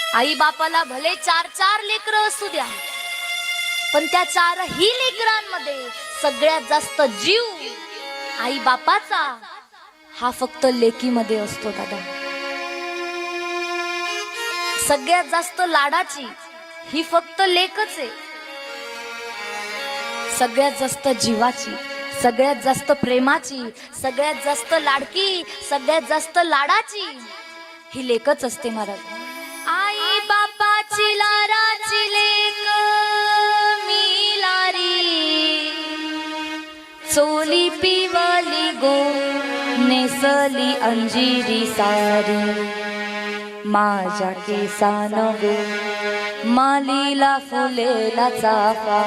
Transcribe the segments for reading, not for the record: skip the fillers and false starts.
आई बापाला भले 4-4 लेकरं असू द्या, पण त्या 4ही लेकरांमध्ये सगळ्यात जास्त जीव आई बापाचा हा फक्त लेकीमध्ये असतो दादा. सगळ्यात जास्त लाडाची ही फक्त लेकच आहे. सगळ्यात जास्त जीवाची, सगळ्यात जास्त प्रेमाची, सगळ्यात जास्त लाडकी, सगळ्यात जास्त लाडाची ही लेकच असते महाराज. आई बापाची लाडाची लेक मी लारी, चोली पिवली गो नेसली अंजिरी सारी, माझ्या केसान गो मालीला फुलेला चाफा,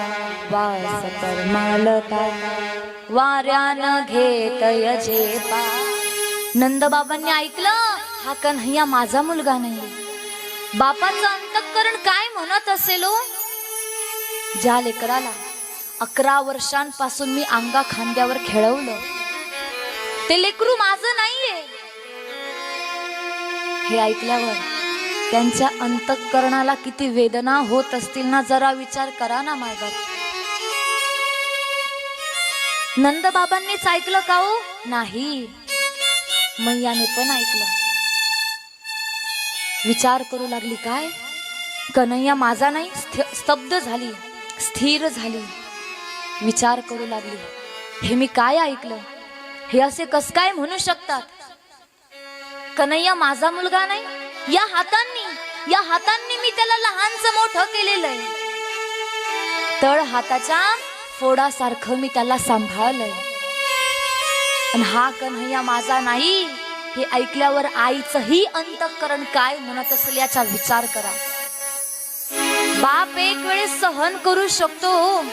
वास परमालता वाऱ्यानं घेतय झेपा. नंदबाबांनी ऐकलं हा कन्हैया माझा मुलगा नाही. बापाचं अंतःकरण काय म्हणत असेल ओ. ज्या लेकराला 11 वर्षांपासून मी अंगा खांद्यावर खेळवलं ते लेकरू माझं नाहीये हे ऐकल्यावर त्यांच्या अंतःकरणाला किती वेदना होत असतील ना, जरा विचार करा ना मायबाप. नंदबाबांनीच ऐकलं का हो? नाही, मैयाने पण ऐकलं. विचार करू लागली काय कन्हैया माझा नाही. स्तब्ध झाली, स्थिर झाली, विचार करू लागली हे मी काय ऐकलं. हे असे कस काय म्हणू शकतात कन्हैया माझा मुलगा नाही. या हातांनी मी त्याला लहानचं मोठं केलेलं आहे. तळ हाताच्या फोडासारखं मी त्याला सांभाळलंय. आणि हा कन्हैया माझा नाही हे ऐकल्यावर आईचंही अंतःकरण काय म्हणत असेल याचा विचार करा. बाप एक वेळेस सहन करू शकतो,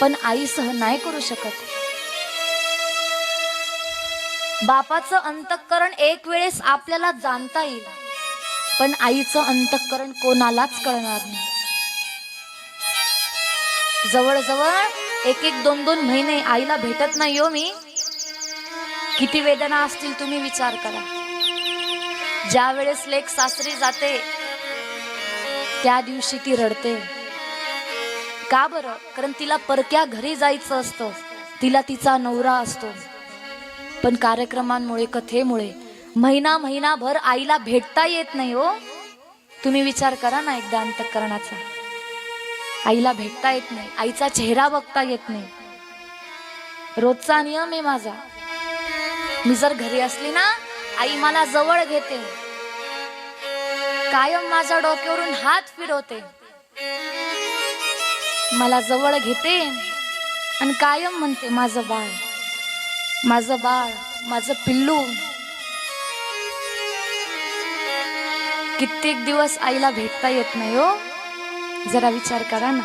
पण आई सहन नाही करू शकत. बापाचं अंतःकरण एक वेळेस आपल्याला जाणता येईल, पण आईचं अंतःकरण कोणालाच कळणार नाही. जवळजवळ 1-2 महिने आईला भेटत नाही हो मी. किती वेदना असतील तुम्ही विचार करा. ज्या वेळेस लेक सासरी जाते त्या दिवशी ती रडते. का बरं? कारण तिला परक्या घरी जायचं असतं, तिला तिचा नवरा असतो. पण कार्यक्रमांमुळे, कथेमुळे महिनाभर आईला भेटता येत नाही हो. तुम्ही विचार करा ना एकदा अंतःकरणाचा. आईला भेटता येत नाही, आईचा चेहरा बघता येत नाही. रोजचा नियम आहे माझा, मी जर घरी असली ना आई मला जवळ घेते, कायम माझ्या डोक्यावरून हात फिरवते, मला जवळ घेते आणि कायम म्हणते माझं बाळ, माझं बाळ, माझं पिल्लू. कित्येक दिवस आईला भेटता येत नाही हो. जरा विचार करा ना.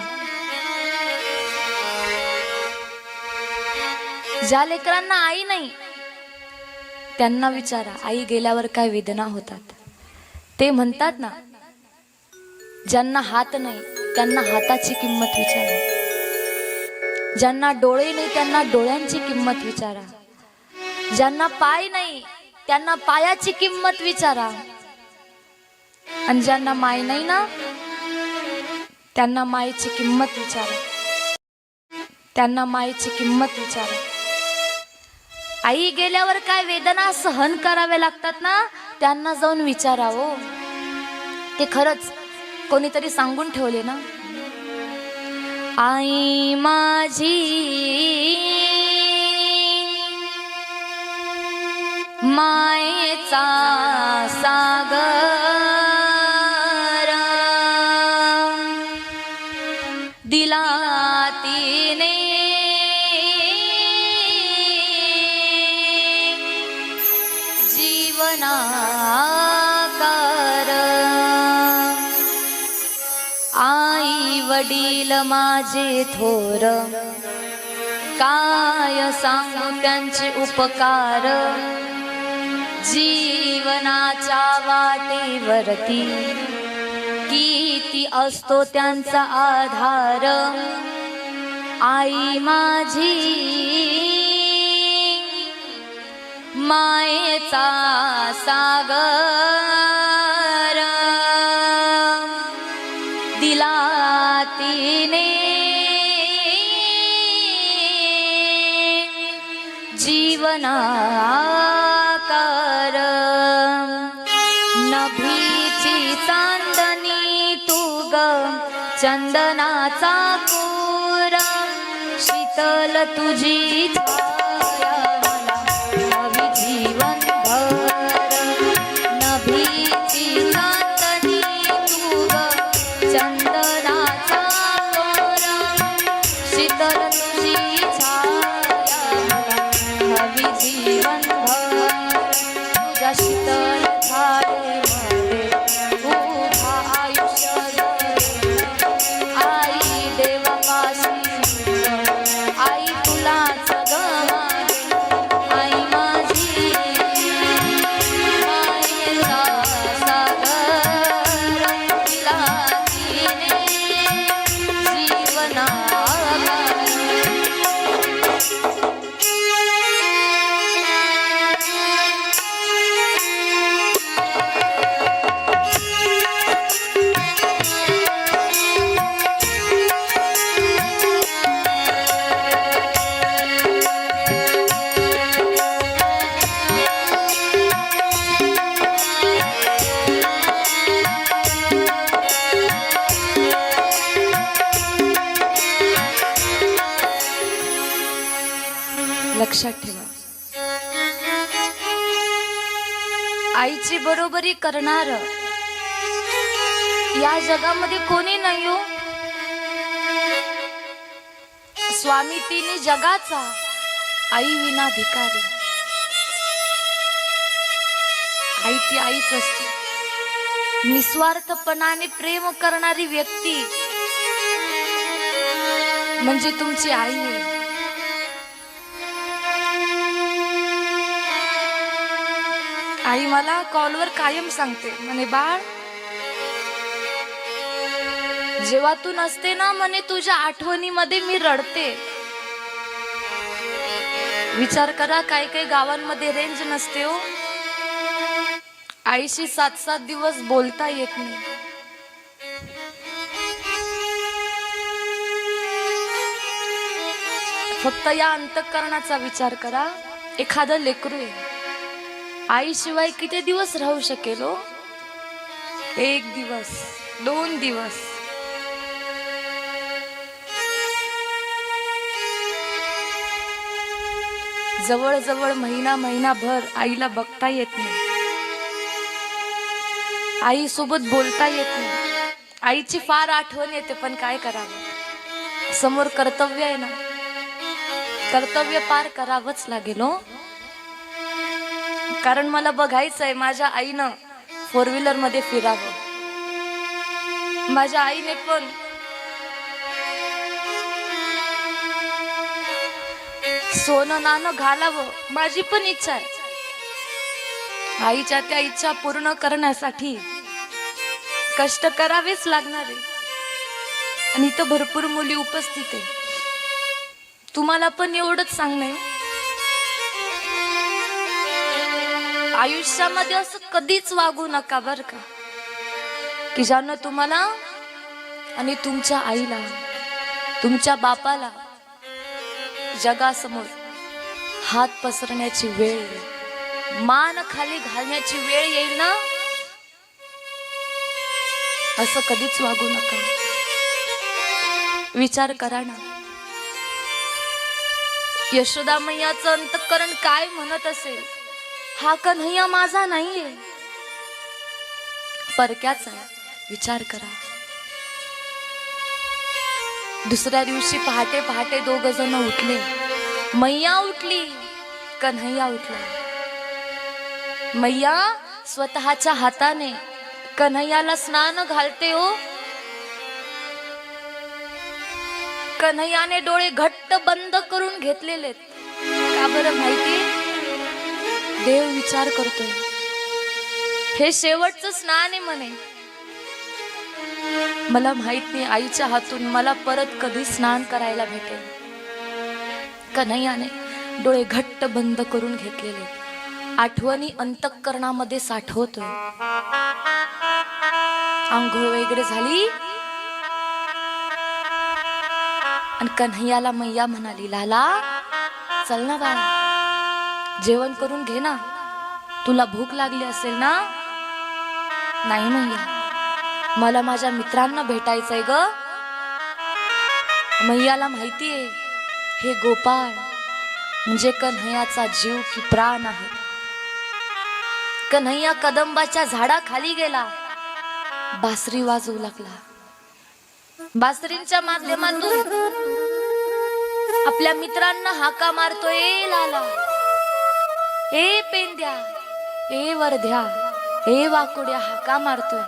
ज्या लेकरांना आई नाही त्यांना विचारा आई गेल्यावर काय वेदना होतात. ते म्हणतात ना, ज्यांना हात नाही त्यांना हाताची किंमत विचारा, ज्यांना डोळे नाही त्यांना डोळ्यांची किंमत विचारा, ज्यांना पाय नाही त्यांना पायाची किंमत विचारा, आणि ज्यांना माय नाही ना त्यांना मायेची किंमत विचारा, त्यांना मायेची किंमत विचारा. आई गेल्यावर काय वेदना सहन कराव्या लागतात ना, त्यांना जाऊन विचारावं. ते खरंच कोणीतरी सांगून ठेवले ना, आई माझी मायेचा सागर दिला तिने जीवनाकार. आई वडील माझे थोर, काय सांगू त्यांचे उपकार. जीवनाच्या वाटेवरती किती असतो त्यांचा आधार. आई माझी मायेचा सागर. तिने जीवनाकार नभीची चांदणी तू ग चंदनाचा कोर शीतल तुझी छाया मला हवी जीवन भर नभीची चांदणी तू ग चंदनाचा कोर शीतल तुझी छाया मला हवी जीवन भर तुझ्या शीतल छायेमध्ये उभा आयुष्य आई देवापाशी आई तुलाच ग माझे आई माझी मायेचा सागर तिला तिने जीवनाकार लक्षात ठेवा, आईची बरोबरी करणार या जगामध्ये कोणी नाही हो. स्वामी तिन्ही जगाचा आई विना भिकारी. आई ती आईच असते. निस्वार्थपणाने प्रेम करणारी व्यक्ती म्हणजे तुमची आई आहे. आई मला कॉलवर कायम सांगते म्हणे, बाळ जेव्हा तू नसते ना म्हणे तुझ्या आठवणीमध्ये मी रडते. विचार करा, काही काही गावांमध्ये रेंज नसते हो. आईशी 7-7 दिवस बोलता येत नाही. फक्त या अंतःकरणाचा विचार करा. एखादं लेकरू आहे, आई शिवाय किती दिवस राहू शकेल हो? 1 दिवस, 2 दिवस. जवळजवळ महिनाभर आईला बघता येत नाही, आई सोबत बोलता येत नाही. आईची फार आठवण येते, पण काय करावं? समोर कर्तव्य आहे ना, कर्तव्य पार करावंच लागेल हो. कारण मला बघायचं आहे माझ्या आईनं 4 व्हीलर मध्ये फिरावं, माझ्या आईने पण सोनं नाणं घालावं, माझी पण इच्छा आहे. आईच्या त्या इच्छा पूर्ण करण्यासाठी कष्ट करावेच लागणार आहे. आणि इथं भरपूर मुली उपस्थित आहे. तुम्हाला पण एवढंच सांगणं आहे, आयुष्यामध्ये असं कधीच वागू नका बर का, की ज्यानं तुम्हाला आणि तुमच्या आईला, तुमच्या बापाला जगासमोर हात पसरण्याची वेळ, मान खाली घालण्याची वेळ येईल ना, असं कधीच वागू नका. विचार करा ना, यशोदा मैयाचं अंतःकरण काय म्हणत असेल? हा कन्हैया माझा नाहीये, परक्याचा आहे. विचार करा. दुसऱ्या दिवशी पहाटे पहाटे 2 जण उठले. मैया उठली, कन्हैया उठला. मैया स्वतःच्या हाताने कन्हैयाला स्नान घालते हो. कन्हैयाने डोळे घट्ट बंद करून घेतलेले. का बरं माहिती? देव विचार करतोय, हे शेवटचं स्नान आहे म्हणे. मला माहित नाही आईच्या हातून मला परत कधी स्नान करायला भेटेल. कन्हैयाने डोळे घट्ट बंद करून घेतलेले, आठवणी अंतःकरणामध्ये साठवतोय. आंघोळ वगैरे झाली, आणि कन्हैयाला मैया म्हणाली, लाला चल ना बाळा, जेवण करून घे ना, तुला भूक लागली असेल ना. नाही मैया, मला माझ्या मित्रांना भेटायचंय ग. मैयाला माहितीये हे गोपाळ म्हणजे कन्हैयाचा जीव की प्राण आहे. कन्हैया कदंबाच्या झाडाखाली गेला, बासरी वाजवू लागला. बासरींच्या माध्यमातून आपल्या मित्रांना हाका मारतोय, ए लाला, ए पेंद्या, ए वरध्या, ए वाकुड्या, हाका मारतोय.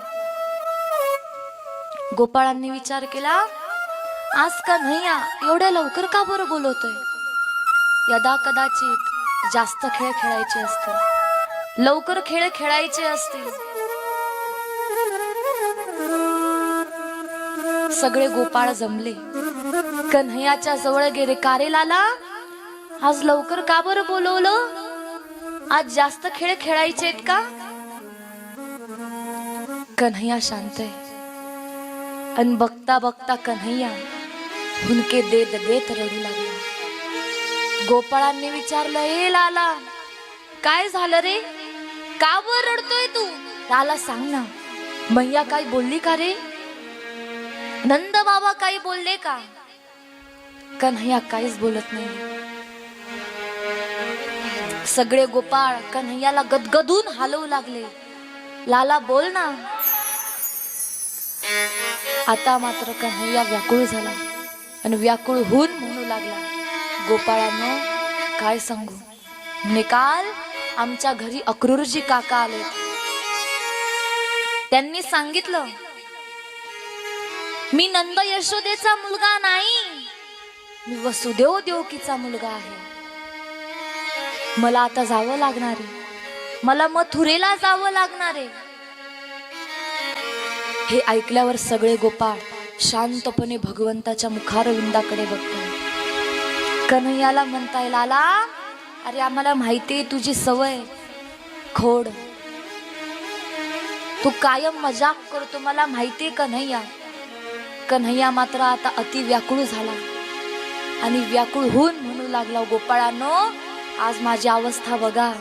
गोपाळांनी विचार केला, आज कन्हैया एवढ्या लवकर का बरं बोलवतोय. यदा कदाचित जास्त खेळ खेळायचे असतील, लवकर खेळ खेळायचे असतील. सगळे गोपाळ जमले, कन्हैयाच्या जवळ गेले. का रे लाला, आज लवकर का बरं बोलवलं, आज जास्त खेळ खेळायचे आहेत का. कन्हैया शांत आहे. आणि बघता बघता कन्हैया हुंदके देत देत रडू लागला. गोपाळांनी विचारलं, ए लाला काय झालं रे, का बरं रडतोय तू. लाला सांग ना, मैया काय बोलली का रे, नंद बाबा काही बोलले का. कन्हैया काहीच बोलत नाही. सगळे गोपाळ कन्हैयाला गदगदून हलवू लागले. लाला बोल ना. आता मात्र कन्हैया व्याकुळ झाला आणि व्याकुळ होऊन म्हणू लागला, गोपाळांनो काय सांगू, निकाल आमच्या घरी अक्रूरजी काका आले. त्यांनी सांगितलं, मी नंद यशोदेचा मुलगा नाही, मी वसुदेव देवकीचा मुलगा आहे. मला आता जावं लागणार आहे, मला मथुरेला जावं लागणार आहे. हे ऐकल्यावर सगळे गोपाळ शांतपणे भगवंताच्या मुखारविंदाकडे बघतात. कन्हैयाला म्हणताय, लाला अरे आम्हाला माहितीये तुझी सवय खोड, तू कायम मजाक करतो, मला माहितीये कन्हैया. कन्हैया मात्र आता अति व्याकुळ झाला आणि व्याकुळ होऊन म्हणू लागला, गोपाळांनो आज माझी अवस्था बघा,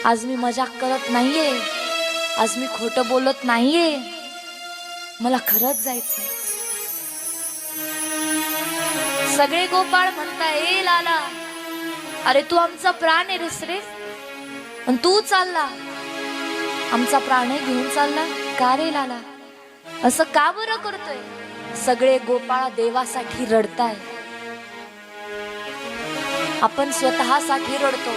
आज मी मजाक करत नाहीये, आज मी खोटं बोलत नाहीये, मला खरंच जायचंय. सगळे गोपाळ म्हणताय, ए लाला अरे तू आमचा प्राण आहे रे, आणि तू चालला आमचा प्राण घेऊन चालला का रे लाला, असं का बरं करतोय. सगळे गोपाळ देवासाठी रडताय. आपण स्वतःसाठी रडतो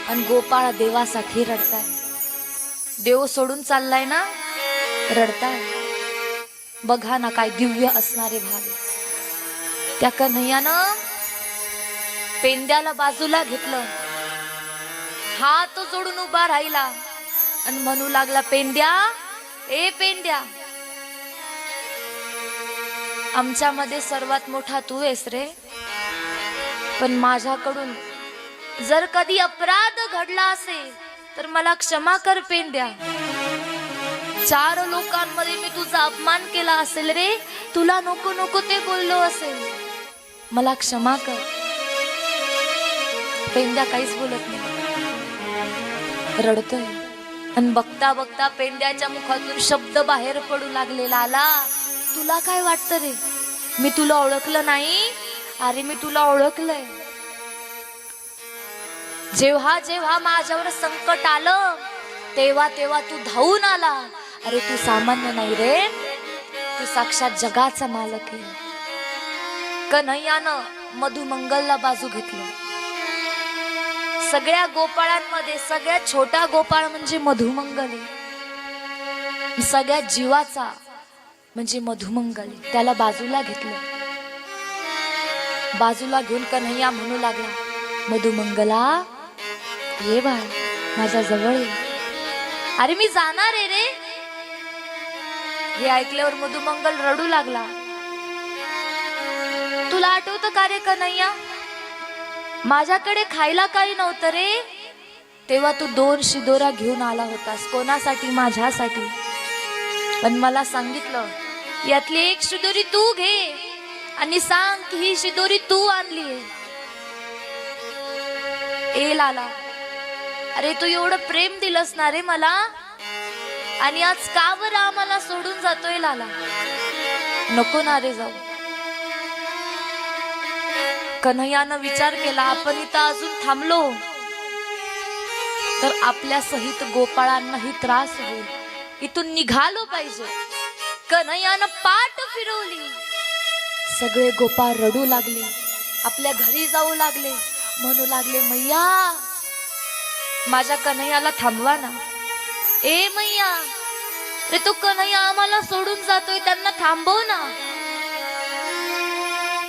आणि गोपाळ देवासाठी रडताय. देव सोडून चाललाय ना, रडताय. बघा ना काय दिव्य असणारे भाव. त्या कन्हैयानं पेंद्याला बाजूला घेतलं, हात जोडून उभा राहिला आणि म्हणू लागला, पेंद्या ए पेंद्या, आमच्यामध्ये सर्वात मोठा तू आहेस रे, पण माझ्याकडून जर कधी अपराध घडला असेल तर मला क्षमा कर पेंद्या. 4 लोकांमध्ये मी तुझा अपमान केला असेल रे, तुला नको नको ते बोललो असेल, मला क्षमा कर. पेंद्या काहीच बोलत नाही, रडतोय. आणि बघता बघता पेंद्याच्या मुखातून शब्द बाहेर पडू लागले, लाला तुला काय वाटतं रे, मी तुला ओळखलं नाही. अरे मी तुला ओळखलंय. जेव्हा जेव्हा माझ्यावर संकट आलं तेव्हा तेव्हा तू धावून आला. अरे तू सामान्य नाही रे, तू साक्षात जगाचा मालक आहे. कन्हैयानं मधुमंगलला बाजू घेतलं. सगळ्या गोपाळांमध्ये सगळ्यात छोटा गोपाळ म्हणजे मधुमंगल आहे. सगळ्यात जीवाचा म्हणजे मधुमंगल, त्याला बाजूला घेतलं. बाजूला घेऊन कन्हैया म्हणू लागला, मधुमंगला ये बाळ माझ्या जवळ ये. अरे मी जाणार आहे रे. हे ऐकल्यावर मधुमंगल रडू लागला. तुला आठवतं का रे कन्हैया, माझ्याकडे खायला काही नव्हतं रे, तेव्हा तू 2 शिदोरा घेऊन आला होतास. कोणासाठी? माझ्यासाठी. पण मला सांगितलं यातली 1 शिदोरी तू घे आणि सांग की ही शिदोरी तू आणली. ए लाला, अरे तू एवढं प्रेम दिलंस ना रे मला, आणि आज का बरं आम्हाला सोडून जातोय लाला? नको ना रे जाऊ. कन्हैयानं विचार केला, आपण इथं अजून थांबलो तर आपल्या सहित गोपाळांनाही त्रास होईल, इथून निघालो पाहिजे. कन्हैयानं पाठ फिरवली. सगळे गोपाळ रडू लागले, आपल्या घरी जाऊ लागले, म्हणू लागले, मैया माझ्या कन्हैयाला थांबवा ना. ए मैया, रे तो कन्हैया आम्हाला सोडून जातोय, त्यांना थांबव ना.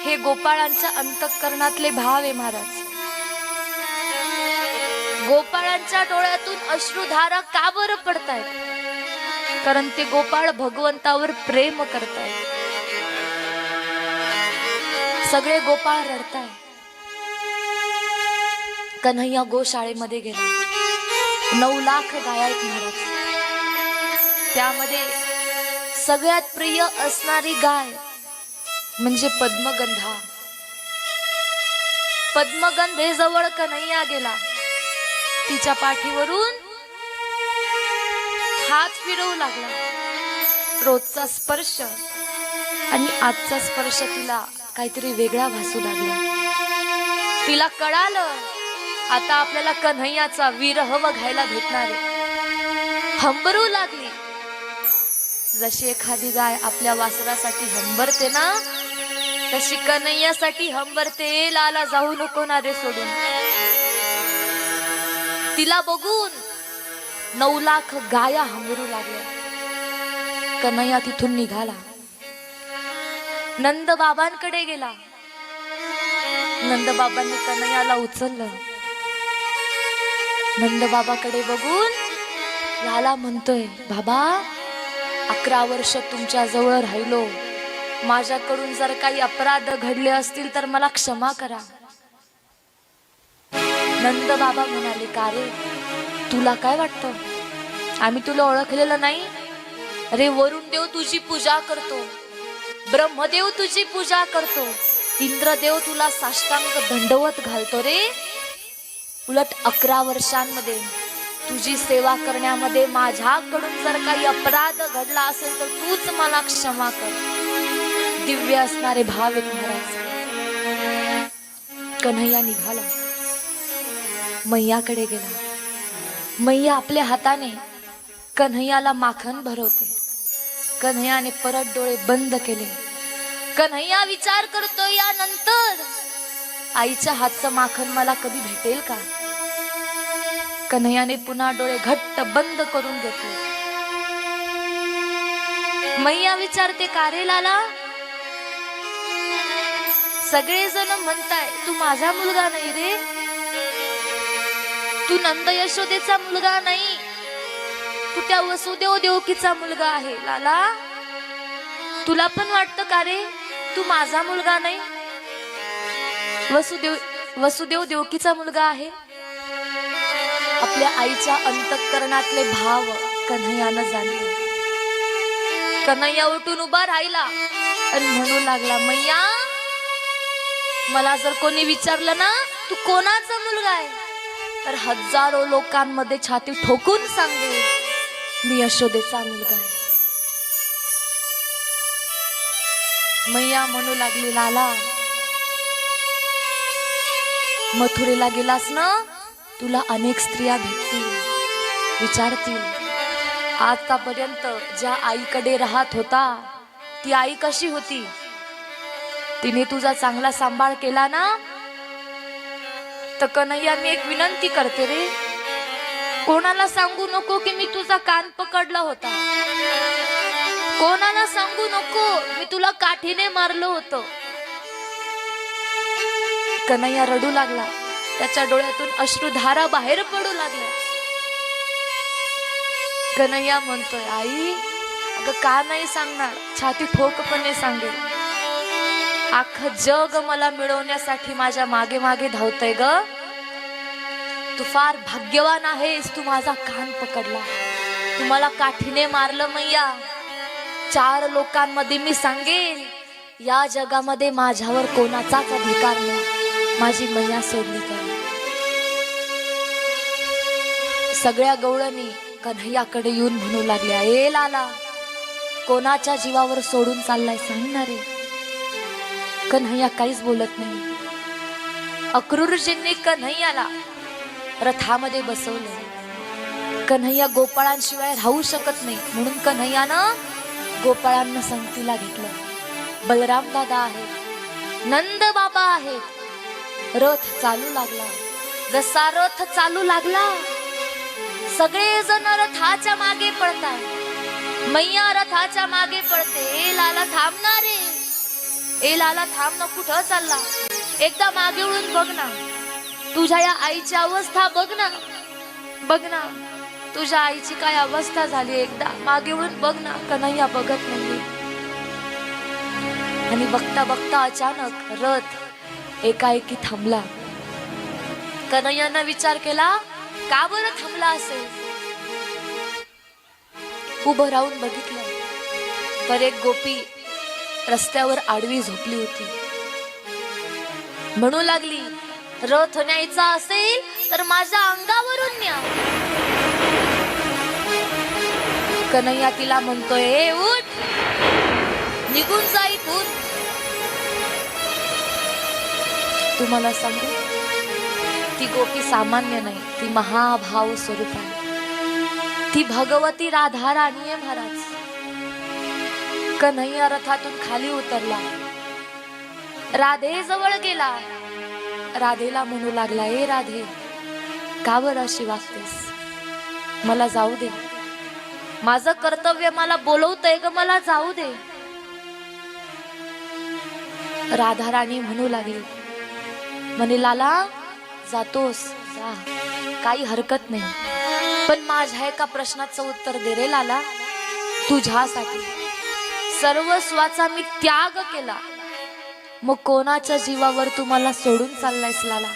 हे गोपाळांच्या अंतःकरणातले भाव आहे महाराज. गोपाळांच्या डोळ्यातून अश्रुधारा का बरं पडतायत? कारण ते गोपाळ भगवंतावर प्रेम करतायत. सगळे गोपाळ रडताय. कन्हैया गोशाळेमध्ये गेला. 9 लाख गाय आहेत महाराज. त्यामध्ये सगळ्यात प्रिय असणारी गाय म्हणजे पद्मगंधा. पद्मगंधेजवळ कन्हैया गेला. तिच्या पाठीवरून हात फिरवू लागला. रोजचा स्पर्श आणि आजचा स्पर्श तिला काहीतरी वेगळा भासू लागला. तिला कळालं, आता आपल्याला कन्हैयाचा विरह बघायला भेटणार आहे. हंबरू लागली. जशी एखादी गाय आपल्या वासरासाठी हंबरते ना, तशी कन्हैयासाठी हंबरते. लाला जाऊ नको ना रे सोडून. तिला बघून 9 लाख गाया हंबरू लागल्या. कन्हैया तिथून निघाला. नंद बाबांकडे गेला. नंद बाबांनी कन्हैयाला उचललं. नंद बाबाकडे बघून लाला म्हणतोय, बाबा 11 वर्ष तुमच्या जवळ राहिलो, माझ्याकडून जर काही अपराध घडले असतील तर मला क्षमा करा. नंद बाबा म्हणाले, का रे तुला काय वाटतं, आम्ही तुला ओळखलेलं नाही? अरे वरुण देव तुझी पूजा करतो, ब्रह्मदेव तुझी पूजा करतो, इंद्रदेव तुला साष्टांग दंडवत घालतो रे. उलट 11 वर्षांमध्ये तुझी सेवा करण्यामध्ये माझ्याकडून जर काही अपराध घडला असेल तर तूच मला क्षमा कर. दिव्य असणारे भाव आहेत महाराज. कन्हैया निघाला. मैयाकडे गेला. मैया आपल्या हाताने कन्हैयाला माखन भरवते. कन्हैयाने परत डोळे बंद केले. कन्हैया विचार करतो, यानंतर आईच्या हातचं माखन मला कधी भेटेल का? कन्हैयाने पुन्हा डोळे घट्ट बंद करून घेतले. मैया विचारते, का रे लाला, सगळेजण म्हणताय तू माझा मुलगा नाही रे, तू नंद यशोदेचा मुलगा नाही, तू त्या वसुदेव देवकीचा मुलगा आहे. लाला तुला पण वाटतं का रे तू माझा मुलगा नाही, वसुदेव देवकीचा मुलगा आहे? आपल्या आईच्या अंतःकरणातले भाव कन्हैयानं जाणले. कन्हैया उठून उभा राहिला आणि म्हणू लागला, मैया मला जर कोणी विचारलं ना तू कोणाचा मुलगा आहे, तर हजारो लोकांमध्ये छाती ठोकून सांगेल मी यशोदेचा मुलगा आहे. मैया म्हणू लागली, लाला मथुरेला गेलास ना, तुला अनेक स्त्रिया भेटतील, विचारतील आतापर्यंत ज्या आईकडे राहत होता ती आई कशी होती, तिने तुझा चांगला सांभाळ केला ना. तर कन्हैया मी एक विनंती करते रे, कोणाला सांगू नको की मी तुझा कान पकडला होता, कोणाला सांगू नको मी तुला काठीने मारलं होतं. कन्हैया रडू लागला. त्याच्या डोळ्यातून अश्रुधारा बाहेर पडू लागल्या. कन्हैया म्हणतोय, आई अगं का नाही सांगणार, छाती ठोकपणे सांगेल. अख्खं जग मला मिळवण्यासाठी माझ्या मागे मागे धावतय ग. तू फार भाग्यवान आहेस, तू माझा कान पकडला, तू मला काठीने मारलं मैया. 4 लोकांमध्ये मी सांगेन या जगामध्ये माझ्यावर कोणाचाच अधिकार नाही, माझी मैया सोडली तर. सगळ्या गवळणी कन्हैयाकडे येऊन म्हणू लागल्या, ए लाला, कोणाच्या जीवावर सोडून चाललाय सांगणार रे. कन्हैया काहीच बोलत नाही. अक्रूरजींनी कन्हैयाला रथामध्ये बसवलं. कन्हैया गोपाळांशिवाय राहू शकत नाही, म्हणून कन्हैयानं गोपाळांना संगतीला घेतलं. बलराम दादा आहेत, नंद बाबा आहेत. रथ चालू लागला. जसा रथ चालू लागला, सगळे जण रथाच्या मागे पळतात. मैया रथाच्या मागे पळते. ए लाला थांबणार रे, ए लाला थांब ना, कुठं चालला? एकदा मागे वळून बघ ना, तुझ्या या आईची अवस्था बघ ना, बघ ना, तुझ्या आईची काय अवस्था झाली, एकदा मागे वळून बघ ना. कन्हैया बघत नाही. आणि बघता बघता अचानक रथ एकाएकी थांबला. कन्हैयानं विचार केला, का बरं थांबला असेल? उभं राहून बघितलं तर एक गोपी रस्त्यावर आडवी झोपली होती. म्हणू लागली, रथ न्यायचा असेल तर माझ्या अंगावरून न्या. कन्हैया तिला म्हणतोय, ए उठ, निघून जा इथून. तुम्हाला सांगू, ती गोपी सामान्य नाही, ती महाभाव स्वरूप आहे. ती भगवती राधा राणी आहे महाराज. कन्हैया रथातून खाली उतरला, राधे जवळ गेला. राधेला म्हणू लागला, ए राधे, का बरं अशी वागतेस? मला जाऊ दे, माझं कर्तव्य मला बोलवतंय ग, मला जाऊ दे. राधा राणी म्हणू लागली, म्हणे लाला जातोस जा, काही हरकत नाही, पण माझ्या एका प्रश्नाचं उत्तर दे रे लाला. तुझ्यासाठी सर्वस्वाचा मी त्याग केला, मग कोणाच्या जीवावर तू मला सोडून चाललायस लाला?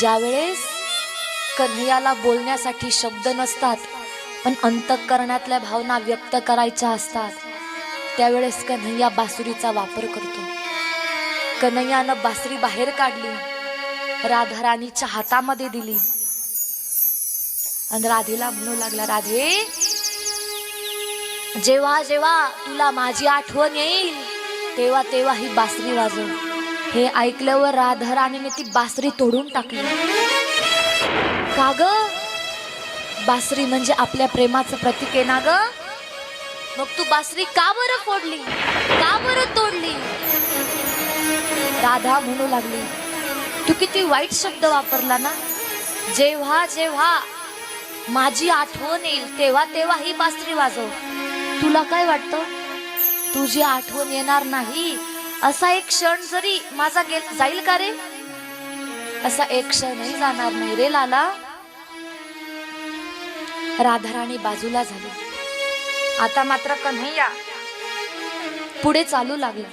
ज्यावेळेस कन्हैयाला बोलण्यासाठी शब्द नसतात, पण अंतःकरणातल्या भावना व्यक्त करायच्या असतात, त्यावेळेस कन्हैया बासुरीचा वापर करतो. कन्हैयानं बासरी बाहेर काढली, राधा राणीच्या हातामध्ये दिली आणि राधेला म्हणू लागला, राधे, जेव्हा जेव्हा तुला माझी आठवण येईल तेव्हा तेव्हा ही बासरी वाजव. हे ऐकल्यावर राधा राणीने ती बासरी तोडून टाकली. का ग? बासरी म्हणजे आपल्या प्रेमाचं प्रतीक आहे ना ग? मग तू बासरी का बरं फोडली, का बरं तोडली? राधा म्हणू लागली, तू किती वाईट शब्द वापरला ना. जेव्हा जेव्हा माझी आठवण येईल तेव्हा तेव्हा ही बासरी वाजव. तुला काय वाटतं, तुझी आठवण येणार नाही असा एक क्षण जरी माझा जाईल का रे? असा एक क्षणही जाणार नाही रे लाला. राधाराणी बाजूला झाली. आता मात्र कन्हैया पुढे चालू लागला.